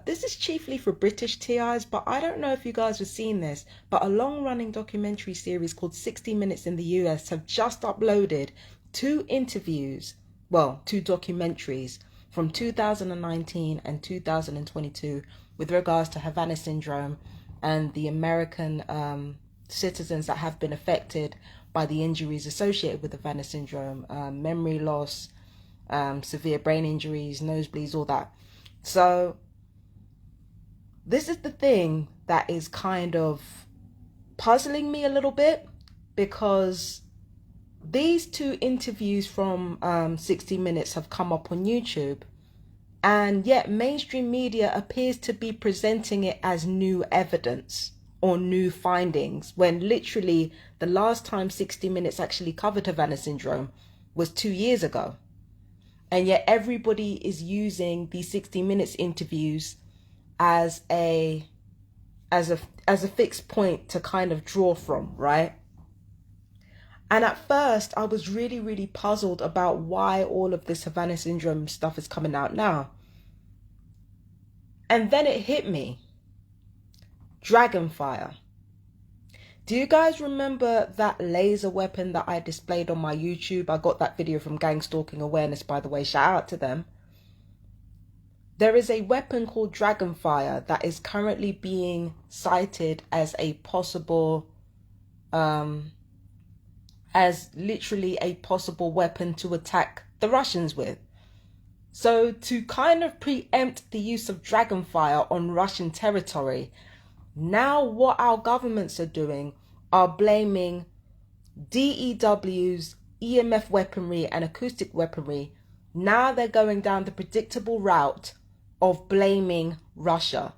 This is chiefly for British TIs, but I don't know if you guys have seen this, but a long-running documentary series called 60 Minutes in the US have just uploaded two interviews, well, two documentaries from 2019 and 2022 with regards to Havana syndrome and the American citizens that have been affected by the injuries associated with Havana syndrome, memory loss, severe brain injuries, nosebleeds, all that. So this is the thing that is kind of puzzling me a little bit, because these two interviews from 60 Minutes have come up on YouTube, and yet mainstream media appears to be presenting it as new evidence or new findings, when literally the last time 60 Minutes actually covered Havana syndrome was 2 years ago. And yet everybody is using these 60 Minutes interviews as a fixed point to kind of draw from, right? And at first I was really puzzled about why all of this Havana syndrome stuff is coming out now. And then it hit me. Dragonfire. Do you guys remember that laser weapon that I displayed on my YouTube? I got that video from Gang Stalking Awareness, by the way. Shout out to them. There is a weapon called Dragonfire that is currently being cited as a possible, as literally a possible weapon to attack the Russians with. So to kind of preempt the use of Dragonfire on Russian territory, now what our governments are doing are blaming DEWs, EMF weaponry and acoustic weaponry. Now they're going down the predictable route of blaming Russia.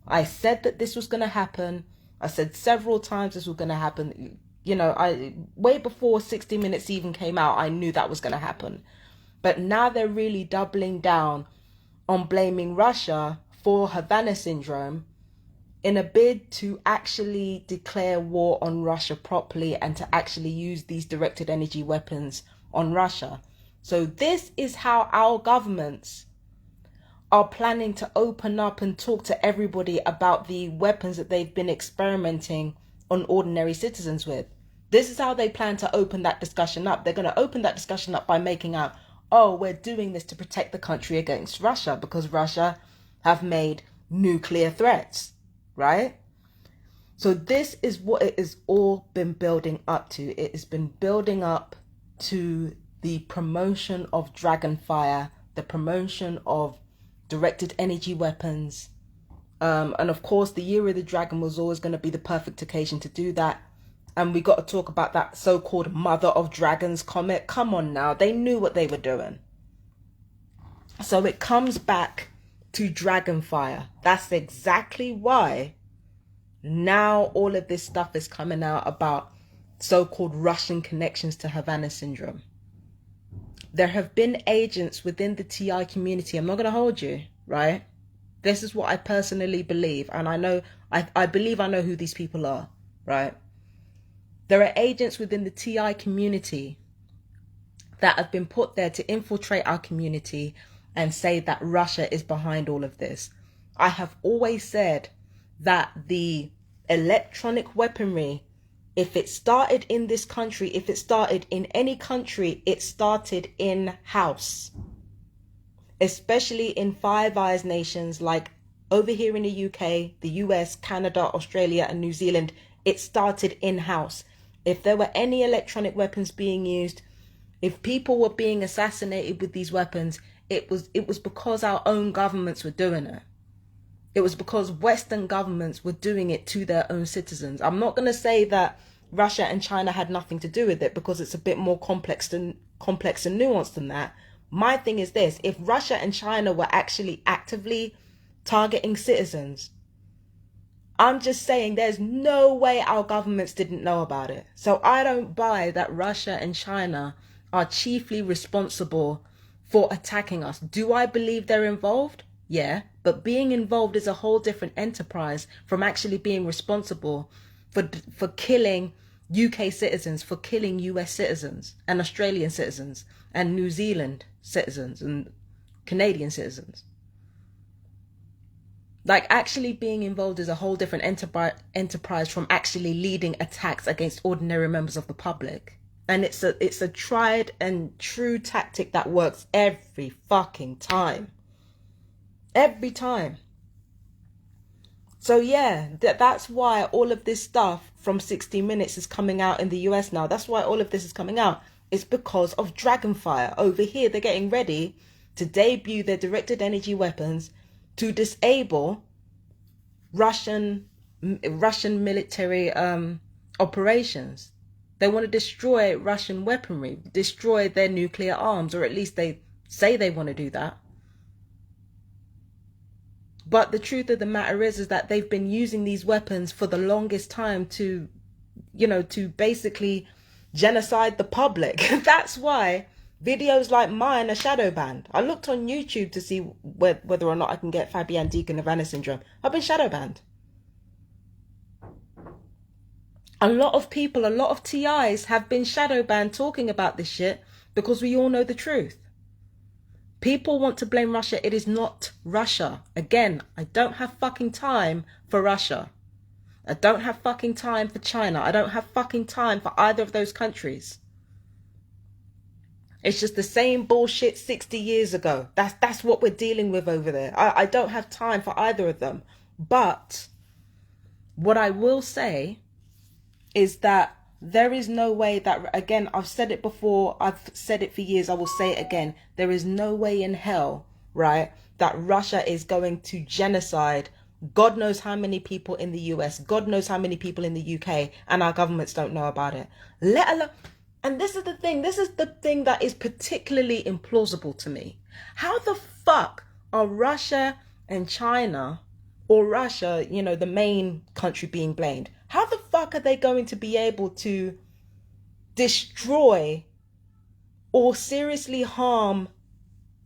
I said that this was going to happen. I said several times this was going to happen. You know, way before 60 Minutes even came out, I knew that was going to happen. But now they're really doubling down on blaming Russia for Havana syndrome, in a bid to actually declare war on Russia properly and to actually use these directed energy weapons on Russia. So this is how our governments are planning to open up and talk to everybody about the weapons that they've been experimenting on ordinary citizens with. This is how they plan to open that discussion up. They're going to open that discussion up by making out, oh, we're doing this to protect the country against Russia because Russia have made nuclear threats. Right? So this is what it has all been building up to. It has been building up to the promotion of Dragonfire, the promotion of directed energy weapons. And of course, the Year of the Dragon was always going to be the perfect occasion to do that. And we got to talk about that so-called Mother of Dragons comet. Come on now, they knew what they were doing. So it comes back to Dragonfire. That's exactly why now all of this stuff is coming out about so-called Russian connections to Havana syndrome. There have been agents within the TI community. I'm not going to hold you, right? This is what I personally believe. And I believe I know who these people are, right? There are agents within the TI community that have been put there to infiltrate our community and say that Russia is behind all of this. I have always said that the electronic weaponry, if it started in this country, if it started in any country, it started in-house. Especially in Five Eyes nations like over here in the UK, the US, Canada, Australia and New Zealand, it started in-house. If there were any electronic weapons being used, if people were being assassinated with these weapons, it was because our own governments were doing it. It was because Western governments were doing it to their own citizens. I'm not going to say that Russia and China had nothing to do with it, because it's a bit more complex and nuanced than that. My thing is this: if Russia and China were actually actively targeting citizens, I'm just saying there's no way our governments didn't know about it. So I don't buy that Russia and China are chiefly responsible for attacking us. Do I believe they're involved? Yeah, but being involved is a whole different enterprise from actually being responsible for killing UK citizens, for killing US citizens and Australian citizens and New Zealand citizens and Canadian citizens. Like, actually being involved is a whole different enterprise from actually leading attacks against ordinary members of the public. And it's a tried and true tactic that works every fucking time. Every time. So yeah, that's why all of this stuff from 60 Minutes is coming out in the US now. That's why all of this is coming out. It's because of Dragonfire. Over here, they're getting ready to debut their directed energy weapons to disable Russian military operations. They want to destroy Russian weaponry, destroy their nuclear arms, or at least they say they want to do that. But the truth of the matter is that they've been using these weapons for the longest time to, to basically genocide the public. That's why videos like mine are shadow banned. I looked on YouTube to see whether or not I can get Fabian Deacon Havana syndrome. I've been shadow banned. A lot of people, a lot of TIs have been shadow banned talking about this shit because we all know the truth. People want to blame Russia. It is not Russia. Again, I don't have fucking time for Russia. I don't have fucking time for China. I don't have fucking time for either of those countries. It's just the same bullshit 60 years ago. That's what we're dealing with over there. I don't have time for either of them. But what I will say is that there is no way that, again, I've said it before, I've said it for years, I will say it again. There is no way in hell, right, that Russia is going to genocide God knows how many people in the US, God knows how many people in the UK, and our governments don't know about it. Let alone, and this is the thing that is particularly implausible to me. How the fuck are Russia and China, or Russia, the main country being blamed, how the fuck are they going to be able to destroy or seriously harm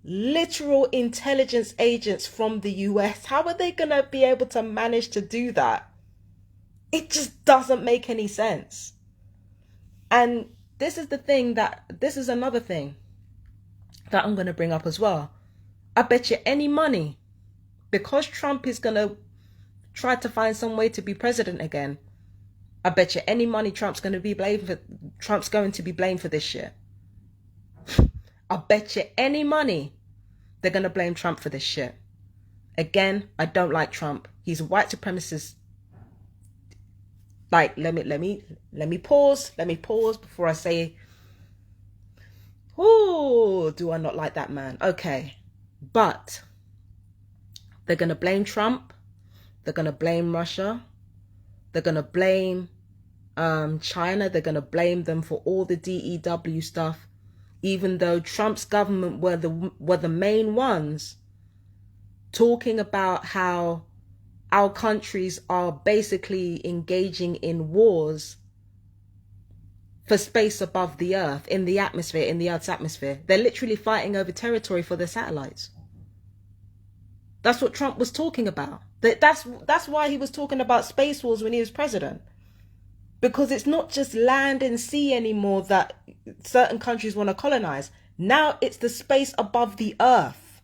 literal intelligence agents from the US? How are they going to be able to manage to do that? It just doesn't make any sense. And this is another thing that I'm going to bring up as well. I bet you any money, because Trump is going to try to find some way to be president again, I bet you any money Trump's going to be blamed for this shit. I bet you any money they're going to blame Trump for this shit. Again, I don't like Trump. He's a white supremacist. Like, let me pause before I say, oh, do I not like that man? Okay. But they're going to blame Trump. They're going to blame Russia. They're going to blame China. They're going to blame them for all the DEW stuff, even though Trump's government were the main ones talking about how our countries are basically engaging in wars for space above the earth, in the atmosphere, in the Earth's atmosphere. They're literally fighting over territory for their satellites. That's what Trump was talking about. That's why he was talking about space wars when he was president. Because it's not just land and sea anymore that certain countries want to colonize. Now it's the space above the earth.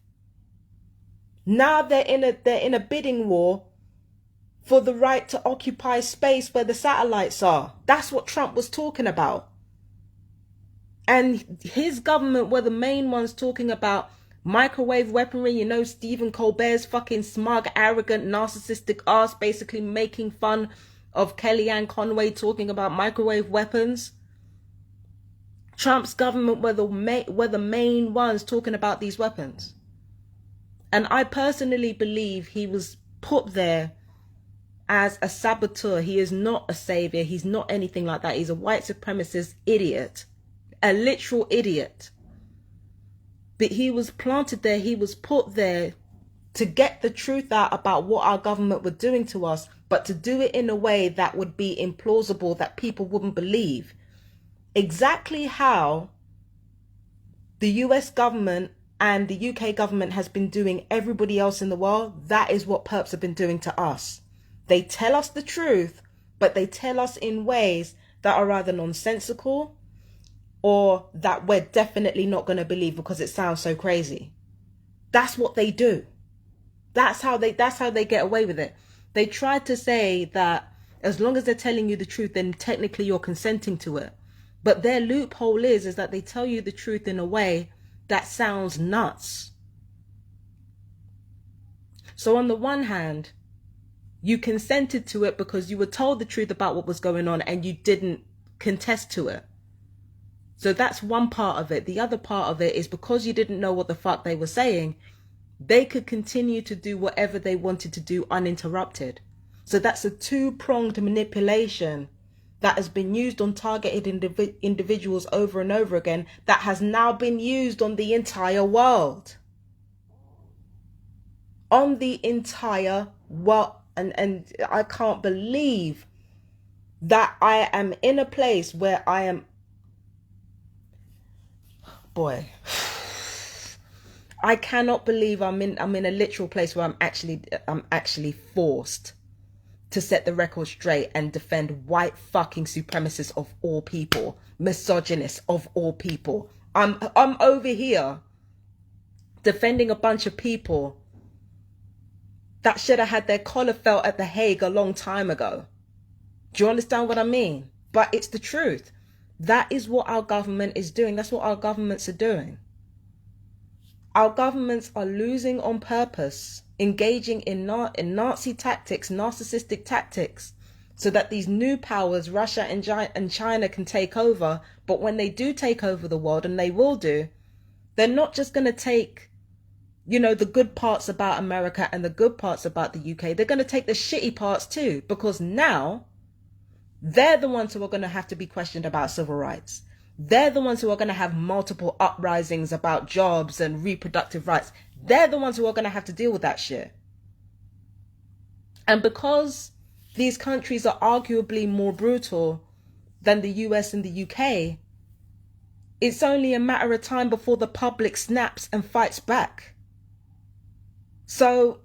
Now they're in a bidding war for the right to occupy space where the satellites are. That's what Trump was talking about. And his government were the main ones talking about microwave weaponry. Stephen Colbert's fucking smug, arrogant, narcissistic ass basically making fun of Kellyanne Conway talking about microwave weapons. Trump's government were the main ones talking about these weapons. And I personally believe he was put there as a saboteur. He is not a savior. He's not anything like that. He's a white supremacist idiot. A literal idiot. But he was planted there. He was put there to get the truth out about what our government were doing to us, but to do it in a way that would be implausible, that people wouldn't believe. Exactly how the US government and the UK government has been doing everybody else in the world, that is what perps have been doing to us. They tell us the truth, but they tell us in ways that are either nonsensical or that we're definitely not going to believe because it sounds so crazy. That's what they do. That's how they get away with it. They tried to say that as long as they're telling you the truth, then technically you're consenting to it. But their loophole is that they tell you the truth in a way that sounds nuts. So on the one hand, you consented to it because you were told the truth about what was going on and you didn't contest to it. So that's one part of it. The other part of it is because you didn't know what the fuck they were saying, they could continue to do whatever they wanted to do uninterrupted. So that's a two-pronged manipulation that has been used on targeted individuals over and over again, that has now been used on the entire world. On the entire world. And I can't believe that I am in a place where I am, boy, I cannot believe I'm in a literal place where I'm actually forced to set the record straight and defend white fucking supremacists of all people, misogynists of all people. I'm over here defending a bunch of people that should have had their collar felt at The Hague a long time ago. Do you understand what I mean? But it's the truth. That is what our government is doing. That's what our governments are doing. Our governments are losing on purpose, engaging in Nazi tactics, narcissistic tactics, so that these new powers, Russia and China, can take over. But when they do take over the world, and they will do, they're not just going to take, you know, the good parts about America and the good parts about the UK. They're going to take the shitty parts too, because now they're the ones who are going to have to be questioned about civil rights. They're the ones who are going to have multiple uprisings about jobs and reproductive rights. They're the ones who are going to have to deal with that shit. And because these countries are arguably more brutal than the US and the UK, it's only a matter of time before the public snaps and fights back. So,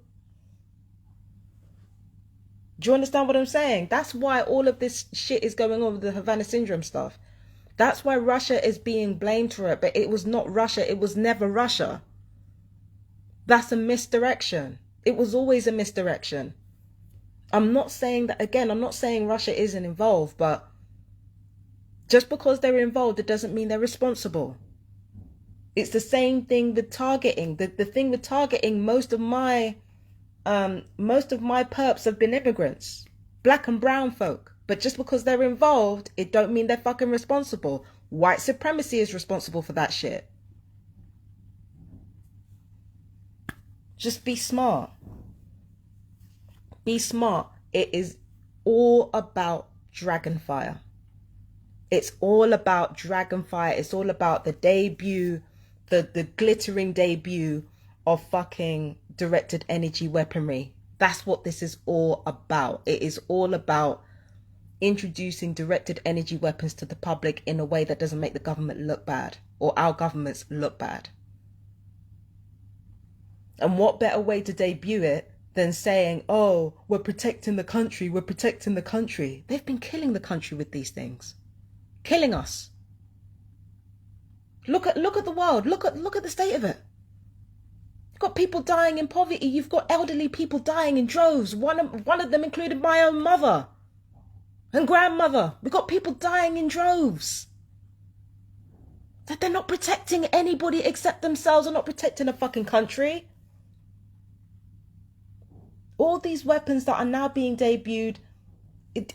do you understand what I'm saying? That's why all of this shit is going on with the Havana syndrome stuff. That's why Russia is being blamed for it. But it was not Russia. It was never Russia. That's a misdirection. It was always a misdirection. I'm not saying that, again, I'm not saying Russia isn't involved, but just because they're involved, it doesn't mean they're responsible. It's the same thing with targeting. The thing with targeting, most of my perps have been immigrants, black and brown folk. But just because they're involved, it don't mean they're fucking responsible. White supremacy is responsible for that shit. Just be smart. Be smart. It is all about Dragonfire. It's all about Dragonfire. It's all about the debut, the glittering debut of fucking directed energy weaponry. That's what this is all about. It is all about introducing directed energy weapons to the public in a way that doesn't make the government look bad, or our governments look bad. And what better way to debut it than saying, oh, we're protecting the country, we're protecting the country. They've been killing the country with these things. Killing us. Look at the world. Look at the state of it. You've got people dying in poverty. You've got elderly people dying in droves. One of them included my own mother and grandmother. We've got people dying in droves. That they're not protecting anybody except themselves. They're not protecting a fucking country. All these weapons that are now being debuted,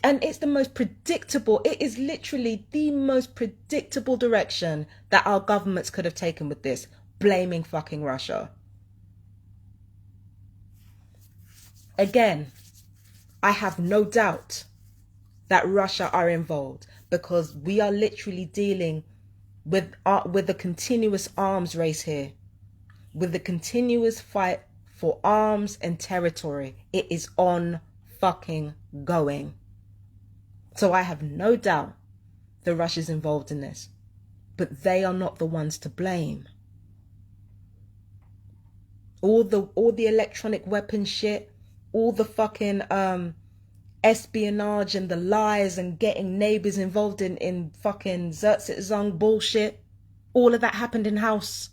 and it's the most predictable, it is literally the most predictable direction that our governments could have taken with this, blaming fucking Russia. Again, I have no doubt that Russia are involved, because we are literally dealing with a continuous arms race here, with the continuous fight for arms and territory. It is on fucking going. So I have no doubt that Russia's involved in this, but they are not the ones to blame. All the electronic weapon shit, all the fucking espionage and the lies and getting neighbors involved in fucking Zertsitzung bullshit, all of that happened in house.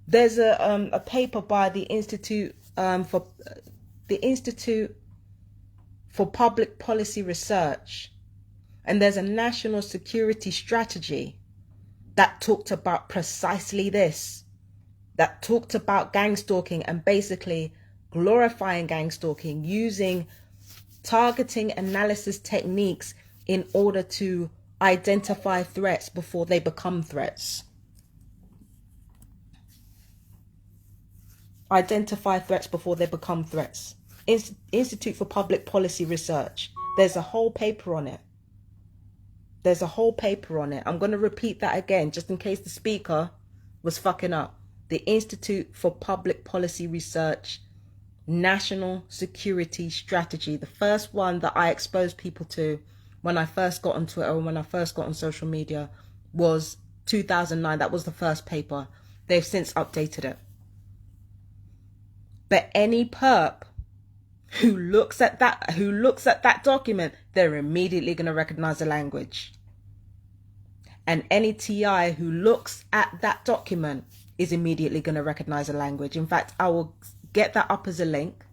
There's a paper by the Institute for Public Policy Research, and there's a national security strategy that talked about precisely this, that talked about gang stalking and basically glorifying gang stalking, using targeting analysis techniques in order to identify threats before they become threats. Identify threats before they become threats. Institute for Public Policy Research. There's a whole paper on it. There's a whole paper on it. I'm going to repeat that again, just in case the speaker was fucking up. The Institute for Public Policy Research, National Security Strategy. The first one that I exposed people to when I first got on Twitter, or when I first got on social media, was 2009. That was the first paper. They've since updated it. But any perp who looks at that document, they're immediately going to recognize the language. And any TI who looks at that document is immediately going to recognize the language. In fact, I will get that up as a link.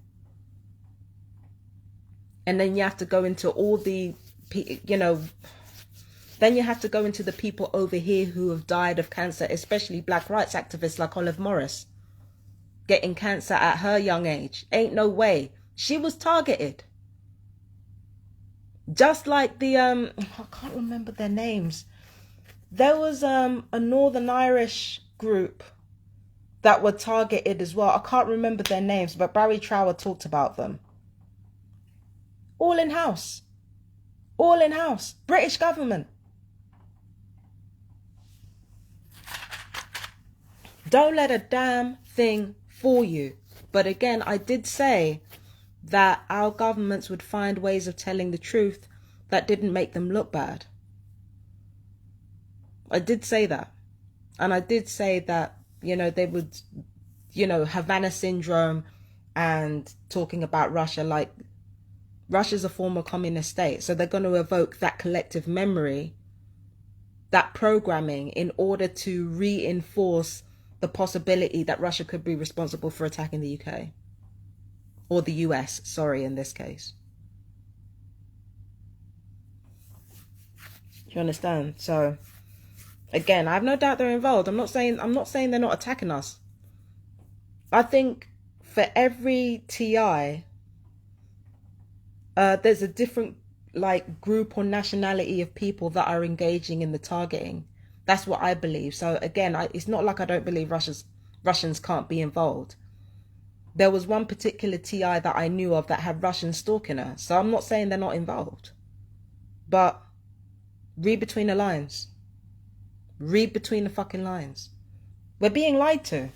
And then you have to go into all the, then you have to go into the people over here who have died of cancer, especially black rights activists like Olive Morris, getting cancer at her young age. Ain't no way. She was targeted. Just like the, I can't remember their names. There was a Northern Irish group that were targeted as well. I can't remember their names, but Barry Trower talked about them. All in-house. All in-house. British government. Don't let a damn thing fool you. But again, I did say that our governments would find ways of telling the truth that didn't make them look bad. I did say that. And I did say that, they would, Havana syndrome and talking about Russia, like Russia's a former communist state. So they're going to evoke that collective memory, that programming, in order to reinforce the possibility that Russia could be responsible for attacking the UK. Or the US, sorry, in this case. Do you understand? So, again, I have no doubt they're involved. I'm not saying they're not attacking us. I think for every TI, there's a different group or nationality of people that are engaging in the targeting. That's what I believe. So again, it's not like I don't believe Russians can't be involved. There was one particular TI that I knew of that had Russians stalking her. So I'm not saying they're not involved. But read between the lines. Read between the fucking lines. We're being lied to.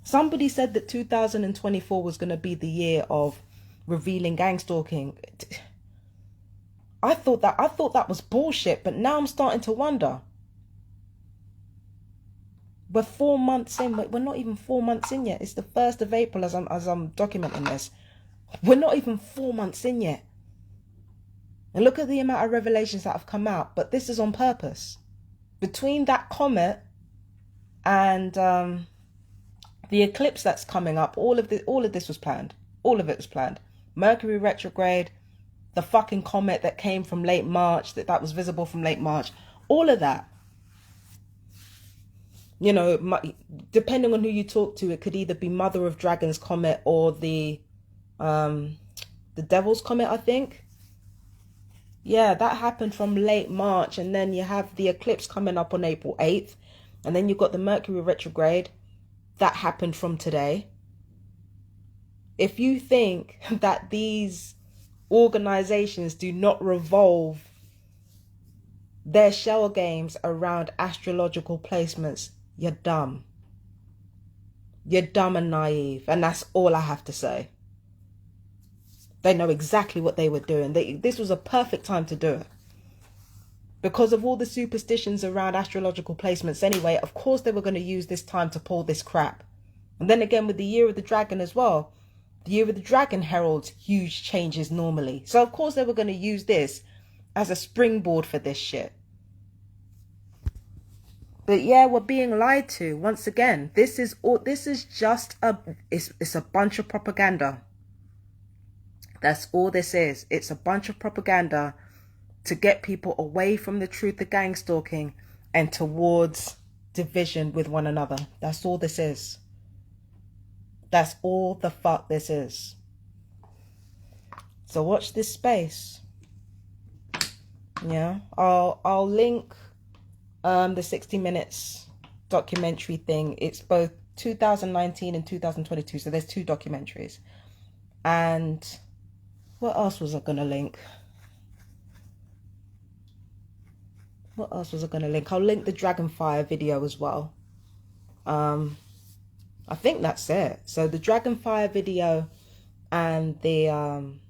Somebody said that 2024 was going to be the year of revealing gang stalking. I thought that was bullshit, but now I'm starting to wonder. We're 4 months in. We're not even 4 months in yet. It's the 1st of April as I'm documenting this. We're not even 4 months in yet. And look at the amount of revelations that have come out. But this is on purpose. Between that comet and the eclipse that's coming up, all of this was planned. All of it was planned. Mercury retrograde, the fucking comet that came from late March, that was visible from late March. All of that. Depending on who you talk to, it could either be Mother of Dragons comet or the Devil's comet, I think. Yeah, that happened from late March, and then you have the eclipse coming up on April 8th, and then you've got the Mercury retrograde that happened from today. If you think that these organizations do not revolve their shell games around astrological placements, you're dumb. You're dumb and naive, and that's all I have to say. They know exactly what they were doing. This was a perfect time to do it. Because of all the superstitions around astrological placements anyway, of course they were going to use this time to pull this crap. And then again with the Year of the Dragon as well. The Year of the Dragon heralds huge changes normally. So of course they were going to use this as a springboard for this shit. But yeah, we're being lied to once again. This is just it's a bunch of propaganda. That's all this is. It's a bunch of propaganda to get people away from the truth of gang stalking and towards division with one another. That's all this is. That's all the fuck this is. So watch this space. Yeah, I'll link the 60 Minutes documentary thing. It's both 2019 and 2022, so there's 2 documentaries. And what else was I gonna link? I'll link the Dragonfire video as well. I think that's it. So the Dragonfire video and the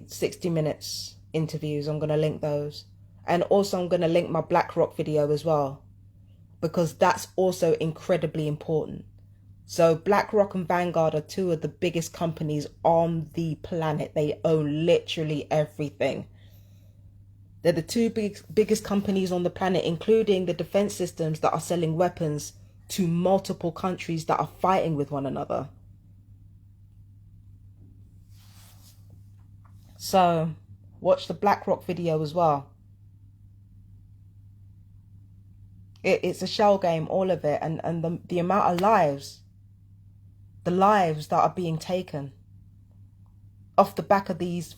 60 Minutes interviews, I'm going to link those. And also I'm going to link my BlackRock video as well, because that's also incredibly important. So BlackRock and Vanguard are 2 of the biggest companies on the planet. They own literally everything. They're the 2 biggest companies on the planet, including the defense systems that are selling weapons to multiple countries that are fighting with one another. So watch the BlackRock video as well. It's a shell game, all of it. And the amount of lives, the lives that are being taken off the back of these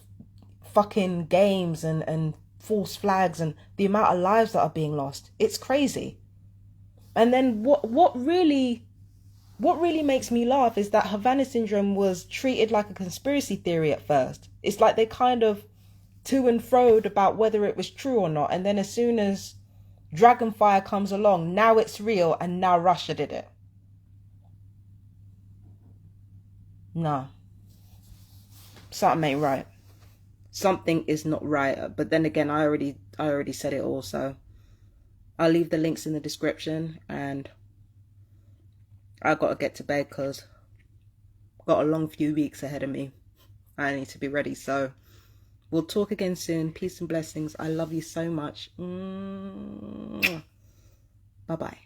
fucking games and false flags, and the amount of lives that are being lost. It's crazy. And then what really makes me laugh is that Havana syndrome was treated like a conspiracy theory at first. It's like they kind of to and froed about whether it was true or not. And then as soon as Dragonfire comes along, now it's real, and now Russia did it. No. Something ain't right. Something is not right. But then again, I already said it all, so I'll leave the links in the description, and I gotta get to bed because I've got a long few weeks ahead of me. I need to be ready. So we'll talk again soon. Peace and blessings. I love you so much. Bye-bye.